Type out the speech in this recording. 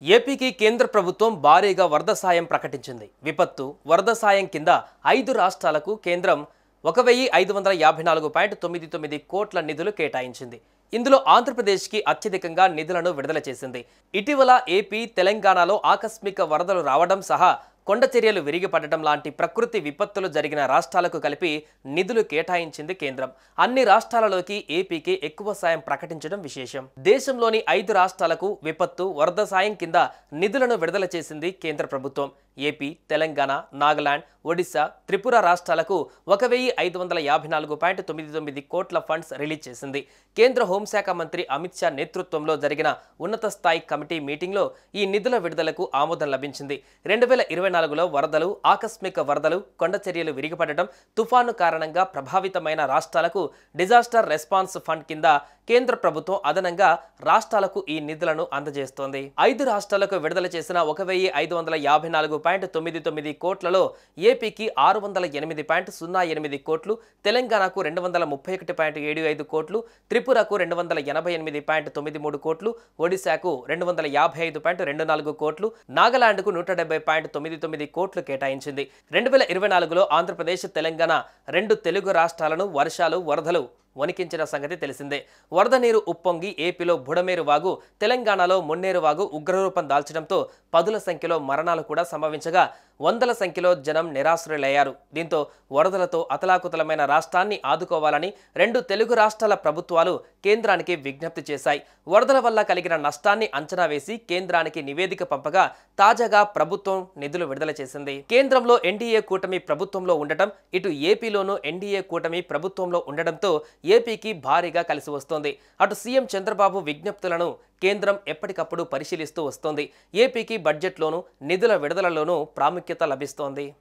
ఏపీకి కేంద్ర ప్రభుత్వం భారీగా వరద సాయం ప్రకటించింది. విపత్తు వరద సాయం కింద 5 రాష్ట్రాలకు కేంద్రం 1554.99 కోట్ల నిధులు కేటాయించింది. ఇందులో ఆంధ్రప్రదేశ్కి అత్యధికంగా నిధులను విడుదల చేసింది. ఇటీవల ఏపీ, తెలంగాణలో ఆకస్మిక వరదలు రావడం సహా కొండ చర్యలు విరిగిపడడం లాంటి ప్రకృతి విపత్తులు జరిగిన రాష్ట్రాలకు కలిపి నిధులు కేటాయించింది కేంద్రం. అన్ని రాష్ట్రాలలోకి ఏపీకి ఎక్కువ సాయం ప్రకటించడం విశేషం. దేశంలోని 5 రాష్ట్రాలకు విపత్తు వరద సాయం కింద నిధులను విడుదల చేసింది కేంద్ర ప్రభుత్వం. ఏపీ, తెలంగాణ, నాగాలాండ్, ఒడిశా, త్రిపుర రాష్ట్రాలకు 1554.99 కోట్ల ఫండ్స్ రిలీజ్ చేసింది. కేంద్ర హోంశాఖ మంత్రి అమిత్ షా నేతృత్వంలో జరిగిన ఉన్నత స్థాయి కమిటీ మీటింగ్లో ఈ నిధుల విడుదలకు ఆమోదం లభించింది. 2024లో వరదలు, ఆకస్మిక వరదలు, కొండ చర్యలు విరిగిపడటం, తుఫాను కారణంగా ప్రభావితమైన రాష్ట్రాలకు డిజాస్టర్ రెస్పాన్స్ ఫండ్ కింద కేంద్ర ప్రభుత్వం అదనంగా రాష్ట్రాలకు ఈ నిధులను అందజేస్తోంది. 5 రాష్ట్రాలకు విడుదల చేసిన 1554.99 కోట్లలో ఏపీకి 608.08 కోట్లు, తెలంగాణకు 231.75 కోట్లు, త్రిపురకు 288.93 కోట్లు, ఒడిశాకు 255.24 కోట్లు, నాగాలాండ్కు 170.99 కోట్లు కేటాయించింది. 2024లో ఆంధ్రప్రదేశ్, తెలంగాణ 2 తెలుగు రాష్ట్రాలను వర్షాలు, వరదలు వణికించిన సంగతి తెలిసిందే. వరద నీరు ఉప్పొంగి ఏపీలో బుడమేరు వాగు, తెలంగాణలో మున్నేరు వాగు ఉగ్రరూపం దాల్చడంతో పదుల సంఖ్యలో మరణాలు కూడా సంభవించగా వందల సంఖ్యలో జనం నిరాశ్రయులయ్యారు. దీంతో వరదలతో అతలాకుతలమైన రాష్ట్రాన్ని ఆదుకోవాలని 2 తెలుగు రాష్ట్రాల ప్రభుత్వాలు కేంద్రానికి విజ్ఞప్తి చేశాయి. వరదల వల్ల కలిగిన నష్టాన్ని అంచనా వేసి కేంద్రానికి నివేదిక పంపగా తాజాగా ప్రభుత్వం నిధులు విడుదల చేసింది. కేంద్రంలో ఎన్డీఏ కూటమి ప్రభుత్వంలో ఉండటం, ఇటు ఏపీలోనూ ఎన్డీఏ కూటమి ప్రభుత్వంలో ఉండడంతో ఏపీకి భారీగా కలిసి వస్తోంది. అటు సీఎం చంద్రబాబు విజ్ఞప్తులను కేంద్రం ఎప్పటికప్పుడు పరిశీలిస్తూ వస్తోంది. ఏపీకి బడ్జెట్లోనూ నిధుల విడుదలలోనూ ప్రాముఖ్యత లభిస్తోంది.